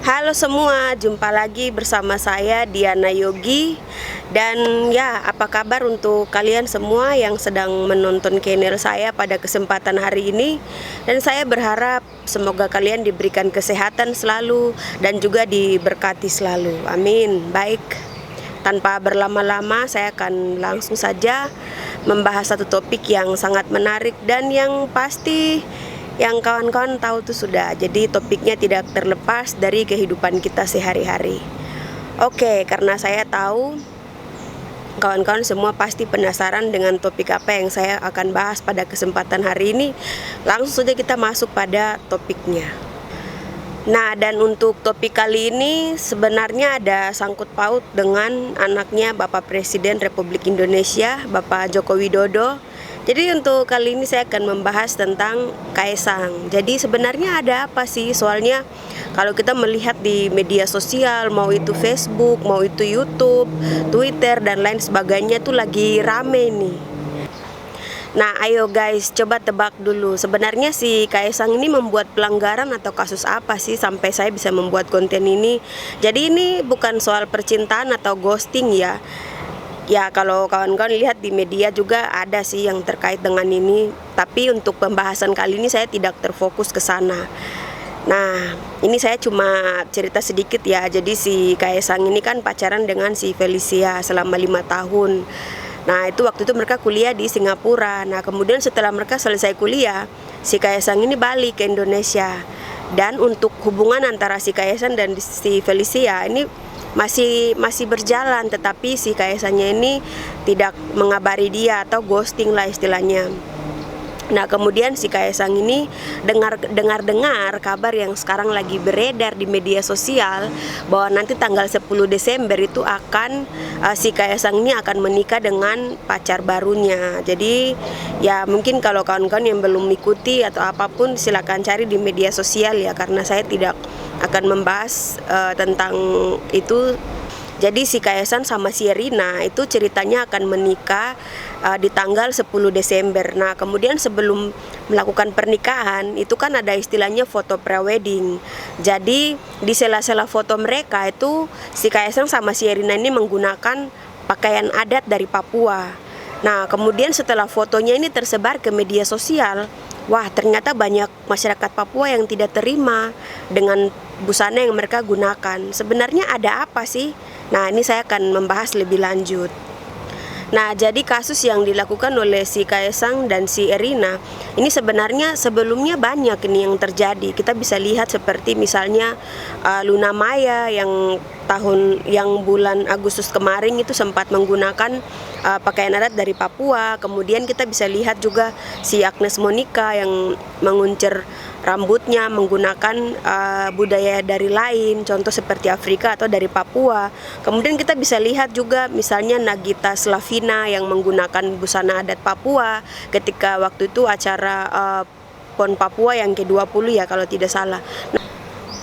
Halo semua, jumpa lagi bersama saya Diana Yogi. Dan ya, apa kabar untuk kalian semua yang sedang menonton channel saya pada kesempatan hari ini. Dan saya berharap semoga kalian diberikan kesehatan selalu dan juga diberkati selalu. Amin. Baik, tanpa berlama-lama saya akan langsung saja membahas satu topik yang sangat menarik dan yang pasti yang kawan-kawan tahu itu sudah. Jadi topiknya tidak terlepas dari kehidupan kita sehari-hari. Oke, karena saya tahu kawan-kawan semua pasti penasaran dengan topik apa yang saya akan bahas pada kesempatan hari ini. Langsung saja kita masuk pada topiknya. Nah, dan untuk topik kali ini sebenarnya ada sangkut paut dengan anaknya Bapak Presiden Republik Indonesia, Bapak Joko Widodo. Jadi untuk kali ini saya akan membahas tentang Kaesang. Jadi sebenarnya ada apa sih? Soalnya kalau kita melihat di media sosial, mau itu Facebook, mau itu YouTube, Twitter, dan lain sebagainya tuh lagi rame nih. Nah, ayo guys, coba tebak dulu. Sebenarnya si Kaesang ini membuat pelanggaran atau kasus apa sih sampai saya bisa membuat konten ini? Jadi ini bukan soal percintaan atau ghosting ya. Ya, kalau kawan-kawan lihat di media juga ada sih yang terkait dengan ini. Tapi untuk pembahasan kali ini saya tidak terfokus ke sana. Nah, ini saya cuma cerita sedikit ya. Jadi si Kaesang ini kan pacaran dengan si Felicia selama 5 tahun. Nah, itu waktu itu mereka kuliah di Singapura. Nah, kemudian setelah mereka selesai kuliah, si Kaesang ini balik ke Indonesia. Dan untuk hubungan antara si Kaesang dan si Felicia ini masih berjalan, tetapi si Kaesangnya ini tidak mengabari dia atau ghosting lah istilahnya. Nah, kemudian si Kaesang ini dengar kabar yang sekarang lagi beredar di media sosial bahwa nanti tanggal 10 Desember itu akan si Kaesang ini akan menikah dengan pacar barunya. Jadi ya mungkin kalau kawan-kawan yang belum mengikuti atau apapun silakan cari di media sosial ya, karena saya tidak akan membahas tentang itu. Jadi si Kaesang sama si Erina itu ceritanya akan menikah di tanggal 10 Desember. Nah, kemudian sebelum melakukan pernikahan itu kan ada istilahnya foto prewedding. Jadi di sela-sela foto mereka itu si Kaesang sama si Erina ini menggunakan pakaian adat dari Papua. Nah, kemudian setelah fotonya ini tersebar ke media sosial, wah, ternyata banyak masyarakat Papua yang tidak terima dengan busana yang mereka gunakan. Sebenarnya ada apa sih? Nah, ini saya akan membahas lebih lanjut. Nah, jadi kasus yang dilakukan oleh si Kaesang dan si Erina ini sebenarnya sebelumnya banyak ini yang terjadi. Kita bisa lihat seperti misalnya Luna Maya yang bulan Agustus kemarin itu sempat menggunakan pakaian adat dari Papua. Kemudian kita bisa lihat juga si Agnes Monica yang menguncir rambutnya menggunakan budaya dari lain, contoh seperti Afrika atau dari Papua. Kemudian kita bisa lihat juga misalnya Nagita Slavina yang menggunakan busana adat Papua ketika waktu itu acara PON Papua yang ke-20 ya kalau tidak salah.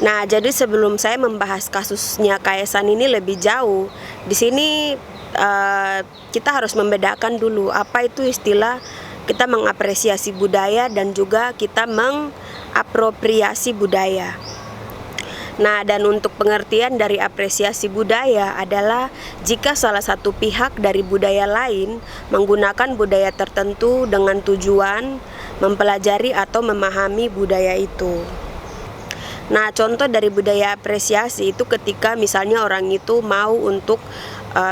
Nah, jadi sebelum saya membahas kasusnya Kaesang ini lebih jauh, di sini kita harus membedakan dulu apa itu istilah kita mengapresiasi budaya dan juga kita mengapropriasi budaya. Nah, dan untuk pengertian dari apresiasi budaya adalah jika salah satu pihak dari budaya lain menggunakan budaya tertentu dengan tujuan mempelajari atau memahami budaya itu. Nah, contoh dari budaya apresiasi itu ketika misalnya orang itu mau untuk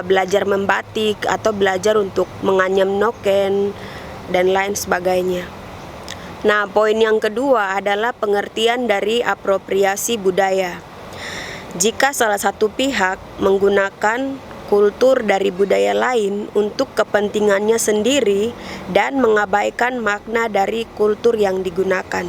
belajar membatik atau belajar untuk menganyam noken dan lain sebagainya. Nah, poin yang kedua adalah pengertian dari apropriasi budaya. Jika salah satu pihak menggunakan kultur dari budaya lain untuk kepentingannya sendiri dan mengabaikan makna dari kultur yang digunakan.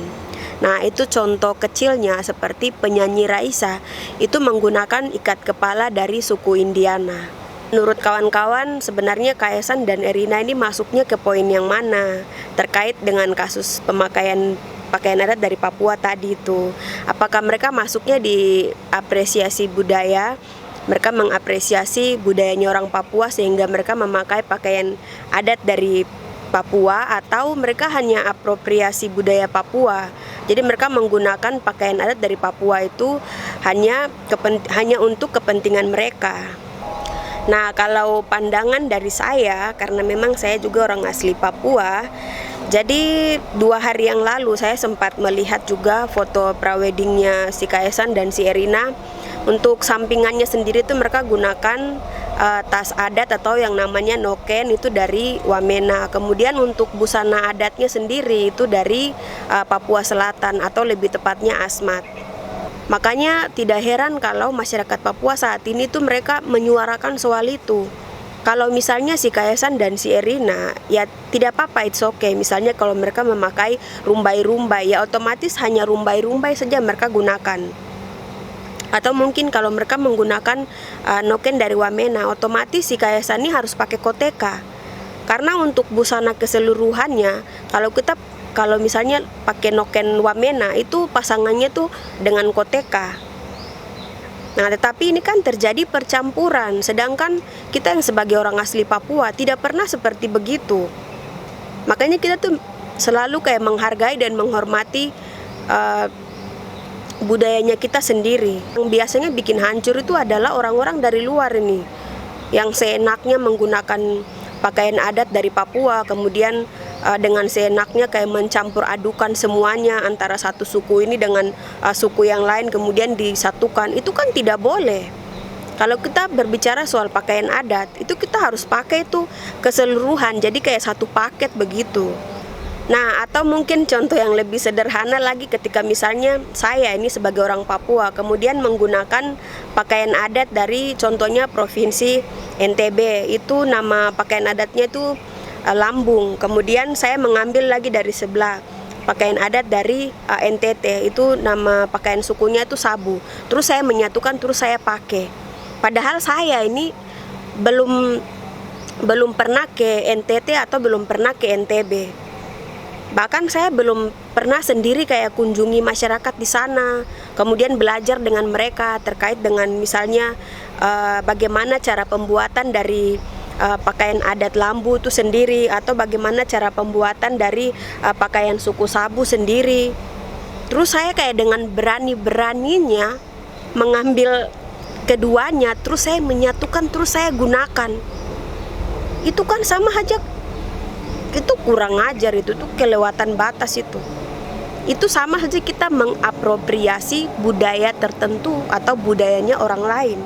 Nah, itu contoh kecilnya seperti penyanyi Raisa itu menggunakan ikat kepala dari suku Indiana. Menurut kawan-kawan, sebenarnya Kaesang dan Erina ini masuknya ke poin yang mana terkait dengan kasus pemakaian pakaian adat dari Papua tadi itu? Apakah mereka masuknya di apresiasi budaya? Mereka mengapresiasi budayanya orang Papua sehingga mereka memakai pakaian adat dari Papua, atau mereka hanya apropriasi budaya Papua Jadi mereka menggunakan pakaian adat dari Papua itu hanya untuk kepentingan mereka. Nah, kalau pandangan dari saya, karena memang saya juga orang asli Papua, jadi 2 hari yang lalu saya sempat melihat juga foto praweddingnya si Kaisang dan si Erina. Untuk sampingannya sendiri itu mereka gunakan tas adat atau yang namanya noken itu dari Wamena. Kemudian untuk busana adatnya sendiri itu dari Papua Selatan atau lebih tepatnya Asmat. Makanya tidak heran kalau masyarakat Papua saat ini tuh mereka menyuarakan soal itu. Kalau misalnya si Kaisang dan si Erina, ya tidak apa-apa, it's okay. Misalnya kalau mereka memakai rumbai-rumbai, ya otomatis hanya rumbai-rumbai saja mereka gunakan. Atau mungkin kalau mereka menggunakan noken dari Wamena, otomatis si Kaisang ini harus pakai koteka. Karena untuk busana keseluruhannya, kalau misalnya pakai noken Wamena itu pasangannya tuh dengan koteka. Nah, tetapi ini kan terjadi percampuran, sedangkan kita yang sebagai orang asli Papua tidak pernah seperti begitu. Makanya kita tuh selalu kayak menghargai dan menghormati budayanya kita sendiri. Yang biasanya bikin hancur itu adalah orang-orang dari luar ini, yang seenaknya menggunakan pakaian adat dari Papua, kemudian dengan seenaknya kayak mencampur adukan semuanya antara satu suku ini dengan suku yang lain, kemudian disatukan. Itu kan tidak boleh. Kalau kita berbicara soal pakaian adat, itu kita harus pakai itu keseluruhan, jadi kayak satu paket begitu. Nah, atau mungkin contoh yang lebih sederhana lagi, ketika misalnya saya ini sebagai orang Papua kemudian menggunakan pakaian adat dari contohnya provinsi NTB, itu nama pakaian adatnya itu lambung. Kemudian saya mengambil lagi dari sebelah pakaian adat dari NTT, itu nama pakaian sukunya itu sabu. Terus saya menyatukan, terus saya pakai. Padahal saya ini belum pernah ke NTT atau belum pernah ke NTB. Bahkan saya belum pernah sendiri kayak kunjungi masyarakat di sana, kemudian belajar dengan mereka terkait dengan misalnya bagaimana cara pembuatan dari pakaian adat lambu itu sendiri, atau bagaimana cara pembuatan dari pakaian suku sabu sendiri. Terus saya kayak dengan berani-beraninya mengambil keduanya, terus saya menyatukan, terus saya gunakan. Itu kan sama aja, itu kurang ajar, itu tuh kelewatan batas itu. Itu sama saja kita mengapropriasi budaya tertentu atau budayanya orang lain.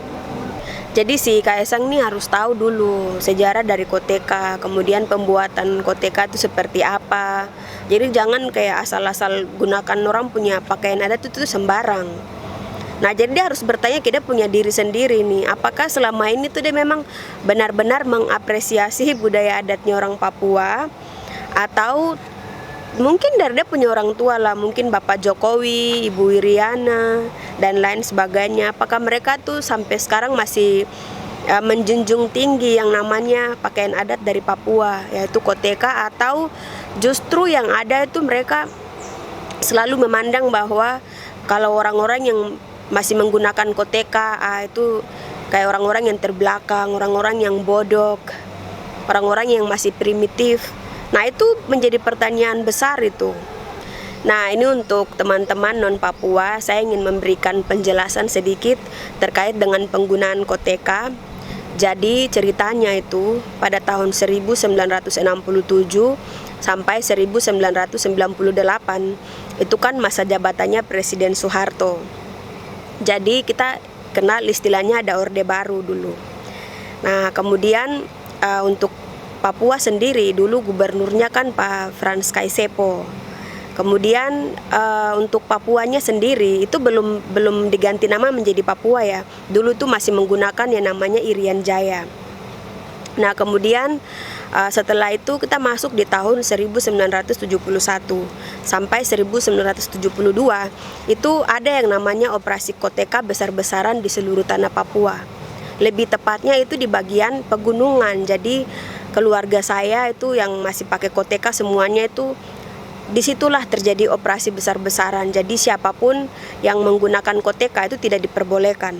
Jadi si Kaisang ini harus tahu dulu sejarah dari koteka, kemudian pembuatan koteka itu seperti apa. Jadi jangan kayak asal-asal gunakan orang punya pakaian adat itu sembarang. Nah, jadi dia harus bertanya, kita punya diri sendiri nih, apakah selama ini tuh dia memang benar-benar mengapresiasi budaya adatnya orang Papua, atau mungkin dari dia punya orang tua lah, mungkin Bapak Jokowi, Ibu Iriana, dan lain sebagainya. Apakah mereka tuh sampai sekarang masih menjunjung tinggi yang namanya pakaian adat dari Papua, yaitu koteka, atau justru yang ada itu mereka selalu memandang bahwa kalau orang-orang yang masih menggunakan koteka, itu kayak orang-orang yang terbelakang, orang-orang yang bodoh, orang-orang yang masih primitif. Nah, itu menjadi pertanyaan besar itu. Nah, ini untuk teman-teman non-Papua, saya ingin memberikan penjelasan sedikit terkait dengan penggunaan koteka. Jadi ceritanya itu pada tahun 1967 sampai 1998 itu kan masa jabatannya Presiden Soeharto. Jadi kita kenal istilahnya ada Orde Baru dulu. Nah, kemudian untuk Papua sendiri dulu gubernurnya kan Pak Frans Kaisepo. Kemudian untuk Papuanya sendiri itu belum diganti nama menjadi Papua ya. Dulu tuh masih menggunakan yang namanya Irian Jaya. Nah, kemudian setelah itu kita masuk di tahun 1971 sampai 1972 itu ada yang namanya operasi koteka besar-besaran di seluruh tanah Papua. Lebih tepatnya itu di bagian pegunungan. Jadi keluarga saya itu yang masih pakai koteka semuanya itu disitulah terjadi operasi besar-besaran. Jadi siapapun yang menggunakan koteka itu tidak diperbolehkan.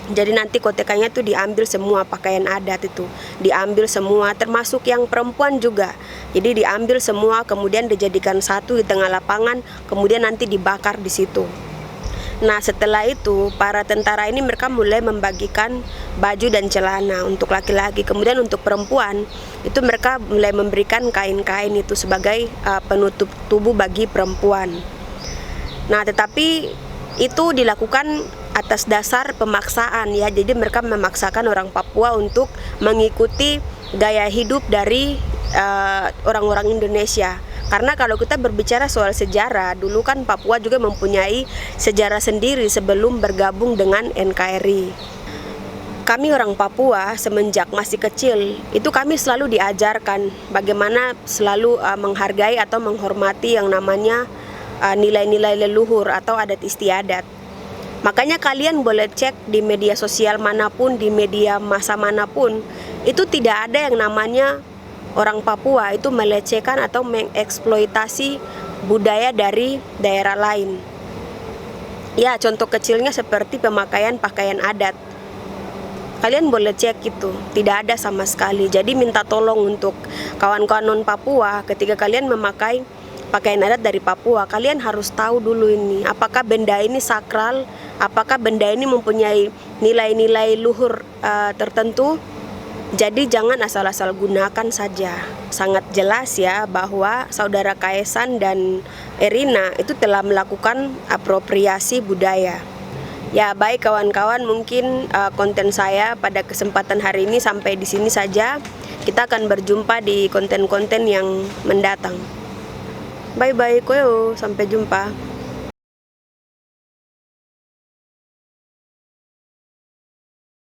Jadi nanti kotekanya tuh diambil semua pakaian adat itu, diambil semua termasuk yang perempuan juga. Jadi diambil semua kemudian dijadikan satu di tengah lapangan, kemudian nanti dibakar di situ. Nah setelah itu para tentara ini mereka mulai membagikan baju dan celana untuk laki-laki. Kemudian untuk perempuan itu mereka mulai memberikan kain-kain itu sebagai penutup tubuh bagi perempuan. Nah tetapi itu dilakukan atas dasar pemaksaan ya. Jadi mereka memaksakan orang Papua untuk mengikuti gaya hidup dari orang-orang Indonesia. Karena kalau kita berbicara soal sejarah, dulu kan Papua juga mempunyai sejarah sendiri sebelum bergabung dengan NKRI. Kami orang Papua semenjak masih kecil, itu kami selalu diajarkan bagaimana selalu menghargai atau menghormati yang namanya nilai-nilai leluhur atau adat istiadat. Makanya kalian boleh cek di media sosial manapun, di media massa manapun, itu tidak ada yang namanya orang Papua itu melecehkan atau mengeksploitasi budaya dari daerah lain. Ya, contoh kecilnya seperti pemakaian pakaian adat. Kalian boleh cek itu, tidak ada sama sekali. Jadi minta tolong untuk kawan-kawan non Papua, ketika kalian memakai pakaian adat dari Papua, kalian harus tahu dulu ini, apakah benda ini sakral, apakah benda ini mempunyai nilai-nilai luhur tertentu. Jadi jangan asal-asal gunakan saja. Sangat jelas ya bahwa saudara Kaesan dan Erina itu telah melakukan apropriasi budaya. Ya baik kawan-kawan, mungkin konten saya pada kesempatan hari ini sampai di sini saja. Kita akan berjumpa di konten-konten yang mendatang. Bye-bye, koyo. Sampai jumpa.